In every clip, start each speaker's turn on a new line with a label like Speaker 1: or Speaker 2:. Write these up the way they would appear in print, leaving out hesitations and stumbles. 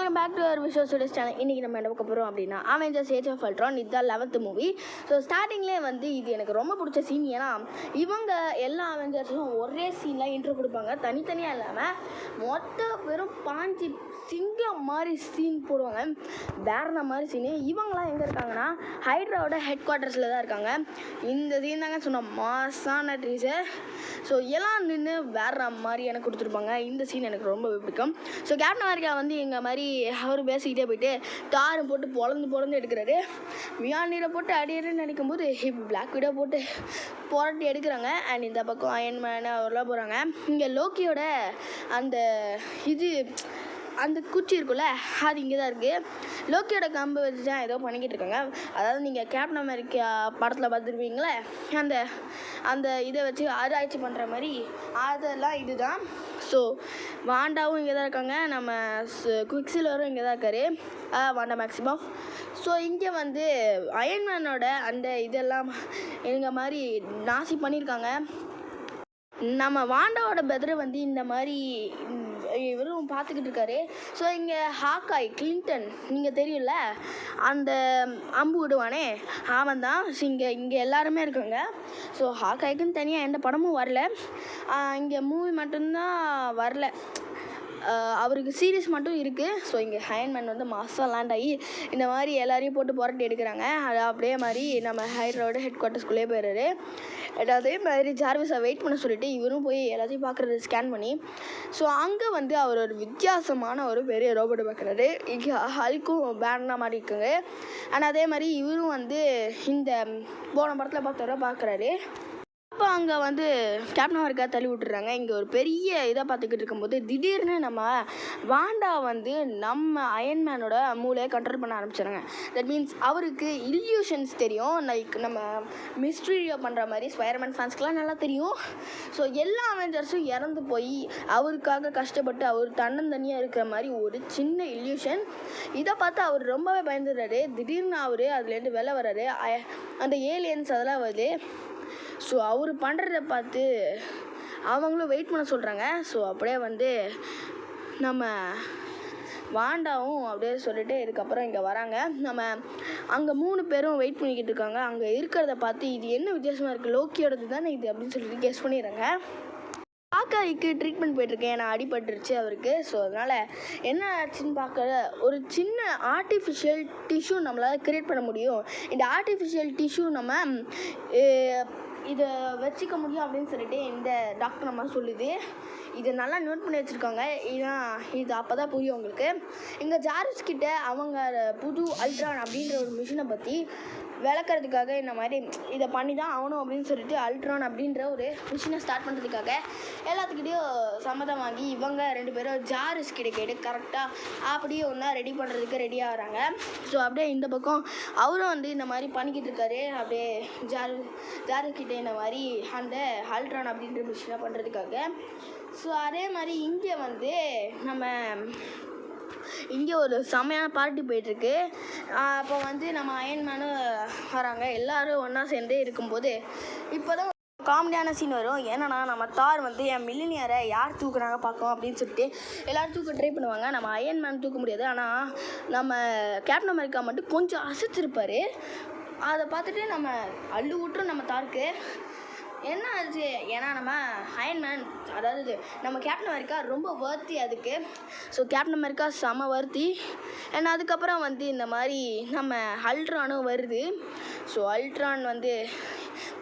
Speaker 1: Welcome back to our visual studios channel. இன்றைக்கி நம்ம என்ன பார்க்க போகிறோம் அப்படின்னா அவெஞ்சர்ஸ் ஏஜ் ஆஃப் அல்ட்ரான். இதுதான் 11th மூவி. ஸோ ஸ்டார்டிங்லேயே வந்து இது எனக்கு ரொம்ப பிடிச்ச சீன். ஏன்னா இவங்க எல்லா அவெஞ்சர்ஸும் ஒரே சீனில் இன்ட்ரோ கொடுப்பாங்க, தனித்தனியாக இல்லாமல் வெறும் பாஞ்சு சிங்கம் மாதிரி சீன் போடுவாங்க. வேற மாதிரி சீனு. இவங்களாம் எங்கே இருக்காங்கன்னா ஹைட்ராவோட ஹெட் குவார்ட்டர்ஸில் தான் இருக்காங்க. இந்த சீன் தாங்க சொன்ன மாசான ட்ரீஸர். ஸோ எல்லாம் நின்று வேற மாதிரி எனக்கு கொடுத்துருப்பாங்க. இந்த சீன் எனக்கு ரொம்ப பிடிக்கும். ஸோ கேப்டன் அமெரிக்கா வந்து எங்கள் மாதிரி அவர் பேசிக்கிட்டே போயிட்டு தாரை போட்டு பொழந்து எடுக்கிறாரு. மியானியில் போட்டு அடியறன்னு நினைக்கும் போது பிளாக் விடோ போட்டு புரட்டி எடுக்கிறாங்க. அண்ட் இந்த பக்கம் அயன்மேன் அவர்லாம் போகிறாங்க. இங்கே லோக்கியோட அந்த குச்சி இருக்குல்ல, அது இங்கே தான் இருக்குது. லோக்கியோட கம்பை வச்சு தான் ஏதோ பண்ணிக்கிட்டு இருக்காங்க. அதாவது நீங்கள் கேப்டன் அமெரிக்கா படத்தில் பார்த்துருப்பீங்களே, அந்த இதை வச்சு ஆராய்ச்சி பண்ணுற மாதிரி அதெல்லாம் இதுதான். ஸோ வாண்டாவும் இங்கே தான் இருக்காங்க, நம்ம குவிக்சில்வரும் இங்கே தான் இருக்கார், வாண்டா மேக்ஸிமம். ஸோ இங்கே வந்து அயன்மேனோட அந்த இதெல்லாம் எங்க மாதிரி நாசி பண்ணியிருக்காங்க. நம்ம வாண்டாவோட பெதரை வந்து இந்த மாதிரி இவரும் பார்த்துக்கிட்டு இருக்காரு. ஸோ இங்கே ஹாக்காய் கிளின்டன் நீங்கள் தெரியும்ல, அந்த அம்பு விடுவானே அவன் தான். இங்கே எல்லாருமே இருக்காங்க. ஸோ ஹாக்காய்க்குன்னு தனியாக எந்த படமும் வரல, இங்கே மூவி மட்டும்தான் வரல, அவருக்கு சீரீஸ் மட்டும் இருக்குது. ஸோ இங்கே அயன்மேன் வந்து மாசாக லேண்ட் ஆகி இந்த மாதிரி எல்லாரையும் போட்டு புரட்டி எடுக்கிறாங்க. அது அப்படியே மாதிரி நம்ம ஹைட்ராவோட ஹெட் குவார்ட்டர்ஸ்குள்ளே போயிடுறாரு. அதே மாதிரி ஜார்விஸை வெயிட் பண்ண சொல்லிவிட்டு இவரும் போய் எல்லாத்தையும் பார்க்குறது ஸ்கேன் பண்ணி. ஸோ அங்கே வந்து அவர் ஒரு வித்தியாசமான ஒரு பெரிய ரோபோட்டை பார்க்குறாரு. இங்கே ஹல்க்கும் பேனா மாதிரி இருக்குங்க. ஆனால் அதே மாதிரி இவரும் வந்து இந்த போன படத்தில் பார்க்குறாரு. அப்போ அங்கே வந்து கேப்டன் அமெரிக்கா தள்ளி விட்டுறாங்க. இங்கே ஒரு பெரிய இதை பார்த்துக்கிட்டு இருக்கும்போது திடீர்னு நம்ம வாண்டா வந்து நம்ம அயன்மேனோட மூளையை கண்ட்ரோல் பண்ண ஆரம்பிச்சிடுறாங்க. தட் மீன்ஸ் அவருக்கு இல்யூஷன்ஸ் தெரியும். லைக் நம்ம மிஸ்ட்ரியோ பண்ணுற மாதிரி ஸ்பைடர்மேன் ஃபேன்ஸ்க்கெலாம் நல்லா தெரியும். ஸோ எல்லா அவெஞ்சர்ஸும் இறந்து போய் அவருக்காக கஷ்டப்பட்டு அவர் தன்னந்தனியாக இருக்கிற மாதிரி ஒரு சின்ன இல்யூஷன். இதை பார்த்து அவர் ரொம்பவே பயந்துடுறாரு. திடீர்னு அவர் அதுலேருந்து வெளில வர்றாரு. அந்த ஏலியன்ஸ் அதெல்லாம் வருது. ஸோ அவர் பண்ணுறத பார்த்து அவங்களும் வெயிட் பண்ண சொல்கிறாங்க. ஸோ அப்படியே வந்து நம்ம வாண்டாவும் அப்படியே சொல்லிட்டு இதுக்கப்புறம் இங்கே வராங்க. நம்ம அங்கே 3 பேரும் வெயிட் பண்ணிக்கிட்டு இருக்காங்க. அங்கே இருக்கிறத பார்த்து இது என்ன வித்தியாசமாக இருக்குது, லோக்கியோடது தானே இது அப்படின்னு சொல்லிட்டு கெஸ் பண்ணிடுறாங்க. ஹாக்காய்க்கு ட்ரீட்மெண்ட் போயிட்டுருக்கேன், ஏன்னா அடிபட்டுருச்சு அவருக்கு. ஸோ அதனால் என்ன ஆச்சுன்னு பார்க்க ஒரு சின்ன ஆர்டிஃபிஷியல் டிஷ்யூ நம்மளால் க்ரியேட் பண்ண முடியும். இந்த ஆர்டிஃபிஷியல் டிஷ்யூ நம்ம இதை வச்சுக்க முடியும் அப்படின்னு சொல்லிட்டு இந்த டாக்டர் நம்ம சொல்லுது. இதை நல்லா நோட் பண்ணி வச்சுருக்காங்க. இது அப்போ தான் புரியும் உங்களுக்கு. இங்கே ஜார்விஸ் கிட்ட அவங்க புது அல்ட்ரான் அப்படின்ற ஒரு மிஷினை பற்றி விளக்கிறதுக்காக இந்த மாதிரி இதை பண்ணி தான் ஆகணும் அப்படின்னு சொல்லிட்டு அல்ட்ரான் அப்படின்ற ஒரு மிஷினை ஸ்டார்ட் பண்ணுறதுக்காக எல்லாத்துக்கிட்டையும் சம்மதம் வாங்கி இவங்க 2 பேரும் ஜார்விஸ் கிட்ட கேட்டு கரெக்டாக அப்படியே ஒன்றா ரெடி பண்ணுறதுக்கு ரெடி ஆகிறாங்க. ஸோ அப்படியே இந்த பக்கம் அவரும் வந்து இந்த மாதிரி பண்ணிக்கிட்டு இருக்காரு. அப்படியே ஜார்விஸ் கிட்ட இந்த மாதிரி அந்த அல்ட்ரான் அப்படின்ற மிஷினை பண்ணுறதுக்காக. ஸோ அதே மாதிரி இங்கே வந்து இங்கே ஒரு செம்மையான பார்ட்டி போயிட்டுருக்கு. அப்போ வந்து நம்ம அயன்மேனும் வராங்க. எல்லோரும் ஒன்றா சேர்ந்தே இருக்கும்போது இப்போ தான் காமெடியான சீன் வரும். ஏன்னா நம்ம தார் வந்து என் மில்லினியரை யார் தூக்குறாங்க பார்க்கும் அப்படின்னு சொல்லிட்டு எல்லோரும் தூக்க ட்ரை பண்ணுவாங்க. நம்ம அயன்மேன் தூக்க முடியாது. ஆனால் நம்ம கேப்டன் அமெரிக்கா மட்டும் கொஞ்சம் அசைச்சிருப்பார். அதை பார்த்துட்டு நம்ம அள்ளு விட்டுரும் நம்ம தாருக்கு. என்ன ஆச்சு, ஏன்னா நம்ம அயன்மேன் அதாவது நம்ம கேப்டன் அமெரிக்கா ரொம்ப வர்த்தி அதுக்கு. ஸோ கேப்டன் அமெரிக்கா செம வர்த்தி. ஏன்னா அதுக்கப்புறம் வந்து இந்த மாதிரி நம்ம அல்ட்ரானும் வருது. ஸோ அல்ட்ரான் வந்து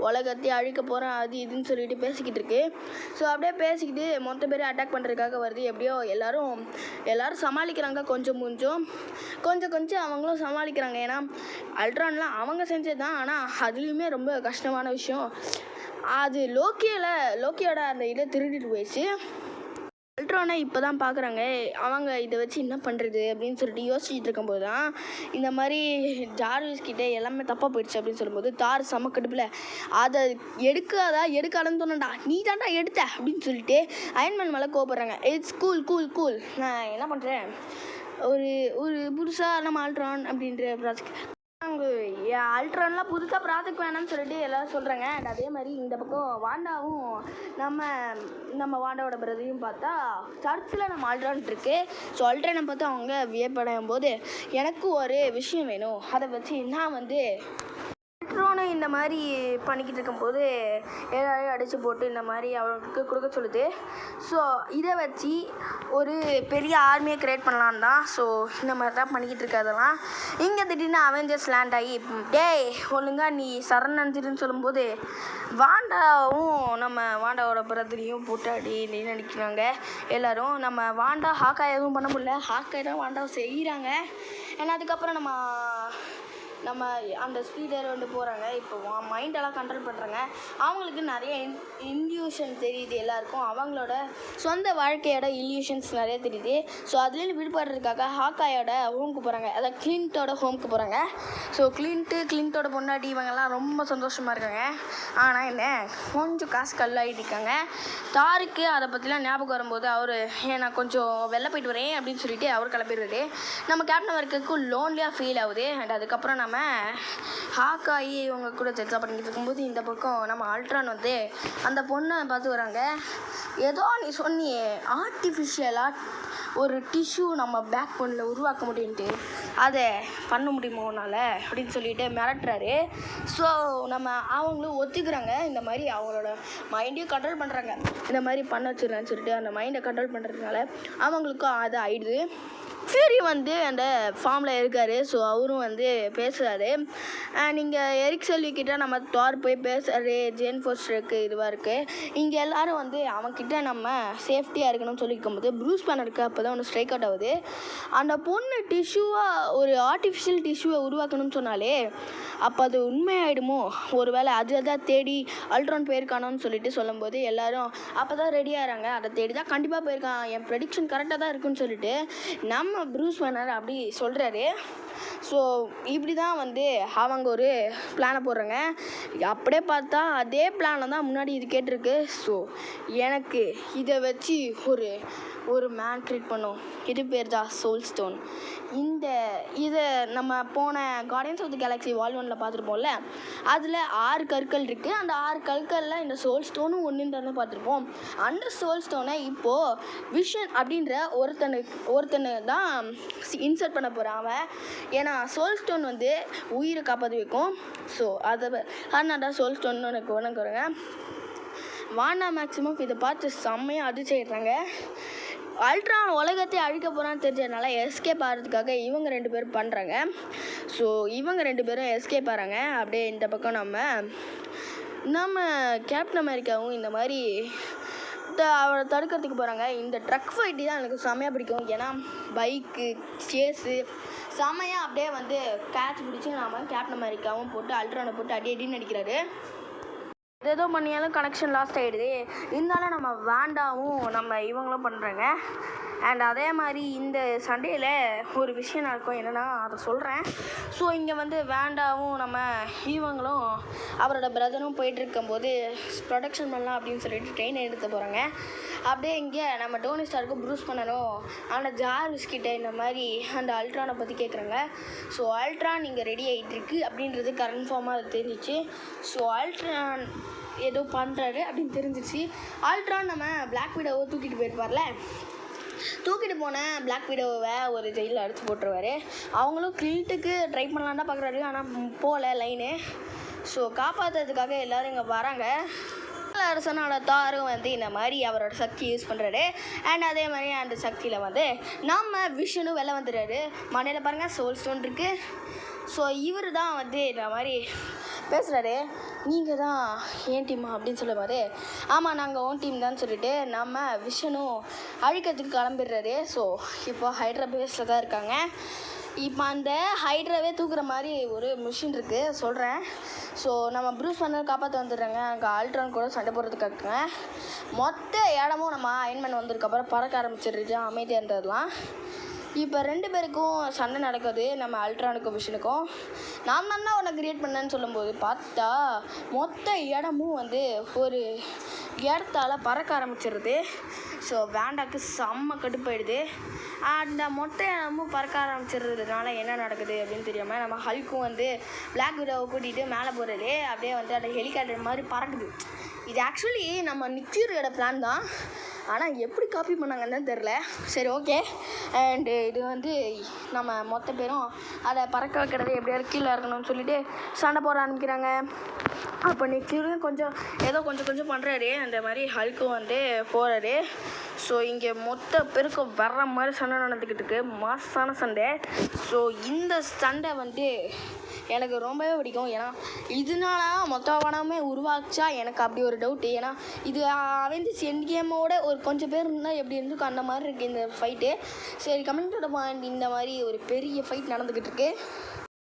Speaker 1: உலகத்தையே அழிக்க போகிறேன் அது இதுன்னு சொல்லிட்டு பேசிக்கிட்டு இருக்கு. ஸோ அப்படியே பேசிக்கிட்டு மொத்த பேர் அட்டாக் பண்ணுறதுக்காக வருது. எப்படியோ எல்லோரும் சமாளிக்கிறாங்க. கொஞ்சம் அவங்களும் சமாளிக்கிறாங்க. ஏன்னா அல்ட்ரான்லாம் அவங்க செஞ்சது தான். ஆனால் அதுலேயுமே ரொம்ப கஷ்டமான விஷயம். அது லோக்கியோட அந்த இதை திருடிட்டு போயிடுச்சு. அல்ட்ரானை இப்போ தான் பார்க்குறாங்க. அவங்க இதை வச்சு என்ன பண்ணுறது அப்படின்னு சொல்லிட்டு யோசிச்சுட்டு இருக்கும்போது தான் இந்த மாதிரி ஜார்விஸ் கிட்டே எல்லாமே தப்பாக போயிடுச்சு அப்படின்னு சொல்லும்போது தார் சமக்கடுப்பில் அதை எடுக்காதன்னு சொன்னடா, நீ தான்டா எடுத்த அப்படின்னு சொல்லிட்டு அயன்மேன் மேலே கோபப்படுறாங்க. இட்ஸ் கூல் நான் என்ன பண்ணுறேன், ஒரு புதுசாக நம்ம அல்ட்ரான் அப்படின்ற ப்ராஜெக்ட் அவங்க அல்ட்ரான்லாம் புதுசாக ப்ராஜெக்ட் வேணாம்னு சொல்லிட்டு எல்லோரும் சொல்கிறாங்க. அண்ட் அதே மாதிரி இந்த பக்கம் வாண்டாவும் நம்ம வாண்டாவோட பிரதரையும் பார்த்தா சர்ச்சில் நம்ம அல்ட்ரான் இருக்குது. ஸோ அல்ட்ரானை பார்த்து அவங்க வியப்படையும் போது எனக்கு ஒரு விஷயம் வேணும், அதை வச்சு நான் வந்து அல்ட்ரானை இந்த மாதிரி பண்ணிக்கிட்டு இருக்கும்போது எல்லாரையும் அடித்து போட்டு இந்த மாதிரி அவங்களுக்கு கொடுக்க சொல்லுது. ஸோ இதை வச்சு ஒரு பெரிய ஆர்மியை க்ரியேட் பண்ணலான் தான். ஸோ இந்த மாதிரி தான் பண்ணிக்கிட்டு இருக்காதெல்லாம். இங்கே திடீர்னு அவெஞ்சர்ஸ் லேண்ட் ஆகி டேய் ஒழுங்கா நீ சரண் அணிஞ்சிருன்னு சொல்லும்போது வாண்டாவும் நம்ம வாண்டாவோட பிரதரையும் போட்டு அடி நினைக்கிறாங்க எல்லாரும். நம்ம வாண்டா ஹாக்காய் எதுவும் பண்ண முடியல, ஹாக்காய் தான் வாண்டாவை செய்கிறாங்க. ஏன்னா அதுக்கப்புறம் நம்ம அந்த ஸ்பீடர் வந்து போகிறாங்க. இப்போ மைண்டெல்லாம் கண்ட்ரோல் பண்ணுறாங்க. அவங்களுக்கு நிறைய இல்யூஷன் தெரியுது எல்லாருக்கும், அவங்களோட சொந்த வாழ்க்கையோட இல்யூஷன்ஸ் நிறைய தெரியுது. ஸோ அதுலேருந்து விடுபடுறதுக்காக ஹாக்காயோட ஹோம்க்கு போகிறாங்க, அதாவது கிளின்ட்டோட ஹோம்க்கு போகிறாங்க. ஸோ கிளின்ட்டோட பொண்டாட்டி இவங்கெல்லாம் ரொம்ப சந்தோஷமாக இருக்காங்க. ஆனால் என்ன கொஞ்சம் காசு கல்லாகிட்டு இருக்காங்க. தாருக்கு அதை பற்றிலாம் ஞாபகம் வரும்போது அவர் நான் கொஞ்சம் வெளில போயிட்டு வரேன் அப்படின்னு சொல்லிட்டு அவர் கிளம்பிடுறாரு. நம்ம கேப்டன் அமெரிக்காவுக்கு லோன்லியாக ஃபீல் ஆகுது. அண்ட் அதுக்கப்புறம் நம்ம ஹாக்காயி இவங்க கூட செட்ஸாக பண்ணிக்கிட்டு இருக்கும்போது இந்த பக்கம் நம்ம அல்ட்ரான் வந்து அந்த பொண்ணை பார்த்து வராங்க. ஏதோ நீ சொன்னியே ஆர்டிஃபிஷியலாக ஒரு டிஷ்யூ நம்ம பேக் போனில் உருவாக்க முடியும்ட்டு, அதை பண்ண முடியுமோ உன்னால் அப்படின்னு சொல்லிட்டு மிரட்டுறாரு. ஸோ நம்ம அவங்களும் ஒத்துக்கிறாங்க. இந்த மாதிரி அவங்களோட மைண்டையும் கண்ட்ரோல் பண்ணுறாங்க. இந்த மாதிரி பண்ண வச்சுருன்னு சொல்லிட்டு அந்த மைண்டை கண்ட்ரோல் பண்ணுறதுனால அவங்களுக்கும் அது ஆயிடுது. ஃபியூரி வந்து அந்த ஃபார்மில் இருக்கார். ஸோ அவரும் வந்து பேசுகிறாரு. நீங்கள் எரிக் செல்விக்கிட்ட நம்ம தார் போய் பேசுகிறாரு, ஜேன் ஃபோஸ்டருக்கு இதுவாக இருக்குது. இங்கே எல்லோரும் வந்து அவன்கிட்ட நம்ம சேஃப்டியாக இருக்கணும்னு சொல்லிக்கும் போது ப்ரூஸ் பேனருக்கு அப்போ தான் ஒன்று ஸ்ட்ரைக் அவுட் ஆகுது. அந்த பொண்ணு டிஷ்யூவாக ஒரு ஆர்டிஃபிஷியல் டிஷ்யூவை உருவாக்கணும்னு சொன்னாலே அப்போ அது உண்மையாயிடுமோ, ஒரு வேளை அது தான் தேடி அல்ட்ரான் போயிருக்கானோன்னு சொல்லிட்டு சொல்லும்போது எல்லோரும் அப்போ தான் ரெடியாகிறாங்க. அதை தேடி தான் கண்டிப்பாக போயிருக்கான், என் ப்ரெடிக்ஷன் கரெக்டாக தான் இருக்குன்னு சொல்லிட்டு நம்ம ப்ரூஸ் பேனர் அப்படி சொல்கிறாரு. ஸோ இப்படி தான் வந்து அவங்க ஒரு பிளானை போடுறாங்க. அப்படியே பார்த்தா அதே பிளானில் தான் முன்னாடி இது கேட்டிருக்கு. ஸோ எனக்கு இதை வச்சு ஒரு மேன் க்ரியேட் பண்ணோம், இது பேர் தான் சோல் ஸ்டோன். இதை நம்ம போன கார்டியன்ஸ் ஆஃப் தி கேலக்ஸி வால் 1ல் பார்த்துருப்போம்ல, அதில் 6 கற்கள் இருக்குது. அந்த 6 கற்களில் இந்த சோல் ஸ்டோனும் ஒன்றுன்றதை பார்த்துருப்போம். அந்த சோல் ஸ்டோனை இப்போது விஷன் அப்படின்ற ஒருத்தனை தான் இன்சர்ட் பண்ண போகிறான் அவன். ஏன்னா சோல் ஸ்டோன் வந்து உயிரை காப்பாற்றி வைக்கும். ஸோ அதனால தான் சோல் ஸ்டோன் எனக்கு உணக்குறேங்க. வாண்டா மேக்ஸிமம் இதை பார்த்து செம்மையாக அதிர்ச்சி ஆகிடுறாங்க. அல்ட்ரான் உலகத்தை அழிக்க போகிறான்னு தெரிஞ்சதுனால எஸ்கேப் ஆகிறதுக்காக இவங்க 2 பேரும் பண்ணுறாங்க. ஸோ இவங்க 2 பேரும் எஸ்கேப் ஆகிறாங்க. அப்படியே இந்த பக்கம் நம்ம கேப்டன் அமெரிக்காவும் இந்த மாதிரி அவரை தடுக்கிறதுக்கு போகிறாங்க. இந்த ட்ரக் ஃபைட்டு தான் எனக்கு செம்மையாக பிடிக்கும். ஏன்னா பைக்கு சேஸு செம்மையாக அப்படியே வந்து கேட்ச் பிடிச்சி நம்ம கேப்டன் அமெரிக்காவும் போட்டு அல்ட்ரானை போட்டு அடின்னு அடிக்கிறாரு. ஏதோ பண்ணியாலும் கனெக்ஷன் லாஸ்ட் ஆகிடுது. இருந்தாலும் நம்ம வாண்டாவும் நம்ம இவங்களும் பண்ணுறாங்க. அண்ட் அதே மாதிரி இந்த சண்டேயில் ஒரு விஷயம் நடக்கும், என்னென்னா அதை சொல்கிறேன். ஸோ இங்கே வந்து வாண்டாவும் நம்ம இவங்களும் அவரோட பிரதரும் போயிட்டுருக்கும்போது ப்ரொடக்ஷன் பண்ணலாம் அப்படின்னு சொல்லிட்டு ட்ரெயின் எடுத்து போகிறாங்க. அப்படியே இங்கே நம்ம டோனி ஸ்டார்க்கு ப்ரூஸ் பண்ணணும். ஆனால் ஜார்விஸ் கிட்ட இந்த மாதிரி அந்த அல்ட்ரானை பற்றி கேட்குறாங்க. ஸோ அல்ட்ரான் இங்கே ரெடி ஆகிட்டுருக்கு அப்படின்றது கன்ஃபார்மாக அது தெரிஞ்சிச்சு. ஸோ அல்ட்ரான் ஏதோ பண்ணுறாரு அப்படின்னு தெரிஞ்சிச்சு. அல்ட்ரான் நம்ம பிளாக் விடோவை தூக்கிட்டு போயிருப்பார்ல, தூக்கிட்டு போன பிளாக் விடோவை ஒரு ஜெயிலில் அடித்து போட்டுருவார். அவங்களும் கில்ட்டுக்கு ட்ரை பண்ணலான் தான் பார்க்குறாரு, ஆனால் போகல லைனு. ஸோ காப்பாற்றுறதுக்காக எல்லோரும் இங்கே வராங்க. அரசனோட தாரும் வந்து இந்த மாதிரி அவரோட சக்தி யூஸ் பண்ணுறாரு. அண்ட் அதே மாதிரி அந்த சக்தியில் வந்து நம்ம விஷனும் வெளில வந்துடுறாரு. மண்டையில் பாருங்கள் சோல் ஸ்டோன் இருக்குது. ஸோ இவர் தான் வந்து இந்த மாதிரி பேசுகிறாரு, நீங்கள் தான் ஏன் டீமா அப்படின்னு சொல்லுவார். ஆமாம் நாங்கள் ஓன் டீம் தான் சொல்லிட்டு நம்ம விஷனும் அழிக்கிறதுக்கு கிளம்பிடுறாரு. ஸோ இப்போ ஹைட்ரா பேஸில் தான் இருக்காங்க. இப்போ அந்த ஹைட்ராவே தூக்குற மாதிரி ஒரு மிஷின் இருக்குது சொல்கிறேன். ஸோ நம்ம ப்ரூஸ் பேனர் காப்பாற்ற வந்துடுறாங்க. அங்கே அல்ட்ரான் கூட சண்டை போடுறதுக்காக மொத்த இடமும் நம்ம அயன்மேன் வந்ததுக்கப்புறம் பறக்க ஆரம்பிச்சிடுச்சு அமைதியாக இருந்ததுலாம். இப்போ 2 பேருக்கும் சண்டை நடக்குது, நம்ம அல்ட்ரானுக்கும் விஷனுக்கும். நான் தானே உன்னை க்ரியேட் பண்ணேன்னு சொல்லும்போது பார்த்தா மொத்த இடமும் வந்து ஒரு இடத்தால பறக்க ஆரம்பிச்சிடுது. ஸோ வேண்டாக்கு செம்ம கடுப்பாயிடுது. அந்த மொட்டை நம்ம பறக்க ஆரம்பிச்சிடுறதுனால என்ன நடக்குது அப்படின்னு தெரியாமல் நம்ம ஹல்க்கும் வந்து பிளாக் விடோவை கூட்டிகிட்டு மேலே போகிறது அப்படியே வந்து அந்த ஹெலிகாப்டர் மாதிரி பறக்குது. இது ஆக்சுவலி நம்ம நிக் ஃபியூரியோட பிளான் தான். ஆனால் எப்படி காப்பி பண்ணாங்கன்னு தான் தெரில. சரி, ஓகே. அண்டு இது வந்து நம்ம மொத்த பேரும் அதை பறக்க வைக்கிறது எப்படியாவது கீழே இருக்கணும்னு சொல்லிட்டு சண்டை போட ஆரம்பிக்கிறாங்க. அப்போ நிக் ஃபியூரியும் கொஞ்சம் பண்ணுறாரு. அந்த மாதிரி ஹல்க்கும் வந்து போகிறாரு. ஸோ இங்கே மொத்த பேருக்கும் வர்ற மாதிரி சண்டை நடந்துக்கிட்டு இருக்கு, மாசான சண்டை. ஸோ இந்த சண்டை வந்து எனக்கு ரொம்பவே பிடிக்கும். ஏன்னா இதனால மொத்த படமே உருவாச்சா எனக்கு அப்படி ஒரு டவுட்டு. ஏன்னா இது அவெஞ்சர்ஸ் எண்ட் கேமோட ஒரு கொஞ்சம் பேர் இருந்தால் எப்படி இருந்துக்கும் அந்த மாதிரி இருக்குது இந்த ஃபைட்டு. சரி, கமெண்டோட பாயிண்ட் இந்த மாதிரி ஒரு பெரிய ஃபைட் நடந்துக்கிட்டு இருக்கு.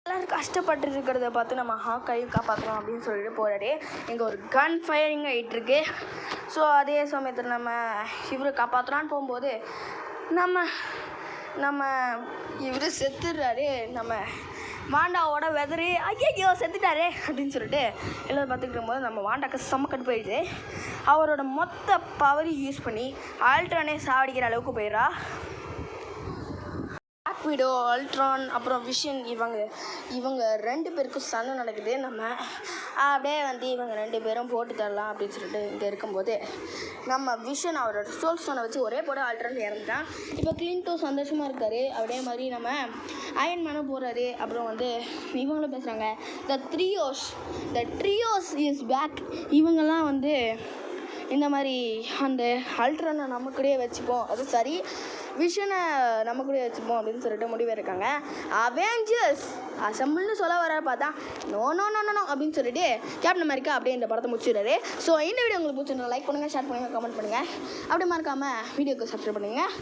Speaker 1: எல்லோரும் கஷ்டப்பட்டு இருக்கிறத பார்த்து நம்ம ஹாக்கையும் காப்பாற்றலாம் அப்படின்னு சொல்லிட்டு போகிறாரு. இங்கே ஒரு கன் ஃபயரிங் ஆகிட்டுருக்கு. ஸோ அதே சமயத்தில் நம்ம இவரை காப்பாற்றலான்னு போகும்போது நம்ம இவர் செத்துடுறாரு. நம்ம வாண்டாவோட வெதரு ஐயோ செத்துட்டாரே அப்படின்னு சொல்லிட்டு எல்லோரும் பார்த்துக்கிட்டு போது நம்ம வாண்டாக்கு செம்ம கட்டு போயிடுது. அவரோட மொத்த பவரையும் யூஸ் பண்ணி ஆல்ட்ரானே சாவடிக்கிற அளவுக்கு போயிடுறா. பிளாக் விடோ, அல்ட்ரான், அப்புறம் விஷன் இவங்க 2 பேருக்கும் சண்டை நடக்குது. நம்ம அப்படியே வந்து இவங்க 2 பேரும் போட்டு தரலாம் அப்படின்னு சொல்லிட்டு இங்கே இருக்கும்போது நம்ம விஷன் அவரோட சோல் ஸ்டோனை வச்சு ஒரே போட ஆல்ட்ரான் இறந்துட்டான். இப்போ கிளின்டோ சந்தோஷமாக இருக்கார். அப்படியே மாதிரி நம்ம அயன் மேனும் போகிறாரு. அப்புறம் வந்து இவங்களும் பேசுகிறாங்க, த ட்ரியோஸ் இஸ் பேக். இவங்கெல்லாம் வந்து இந்த மாதிரி அந்த அல்ட்ரானை நம்ம கூடயே வச்சுப்போம், அது சரி, விஷனை நம்ம கூட வச்சுப்போம் அப்படின்னு சொல்லிட்டு முடிவு இருக்காங்க. அவெஞ்சர்ஸ் அசம்பிள்னு சொல்ல வர பார்த்தா நோ அப்படின்னு சொல்லிட்டு கேப்டன் அமெரிக்கா அப்படியே இந்த படத்தை முடிச்சிடுறாரு. ஸோ இந்த வீடியோ உங்களுக்கு பிடிச்சிருந்தா லைக் பண்ணுங்கள், ஷேர் பண்ணுங்கள், கமெண்ட் பண்ணுங்கள். அப்படியே மறக்காமல் வீடியோக்கு சப்ஸ்கிரைப் பண்ணுங்கள்.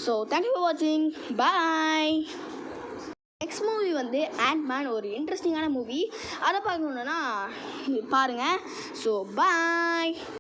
Speaker 1: ஸோ தேங்க்யூ ஃபார் வாட்சிங், பாய். நெக்ஸ்ட் மூவி வந்து ஆண்ட்மேன், ஒரு இன்ட்ரெஸ்டிங்கான மூவி. அதை பார்க்கணுன்னா பாருங்கள். So bye.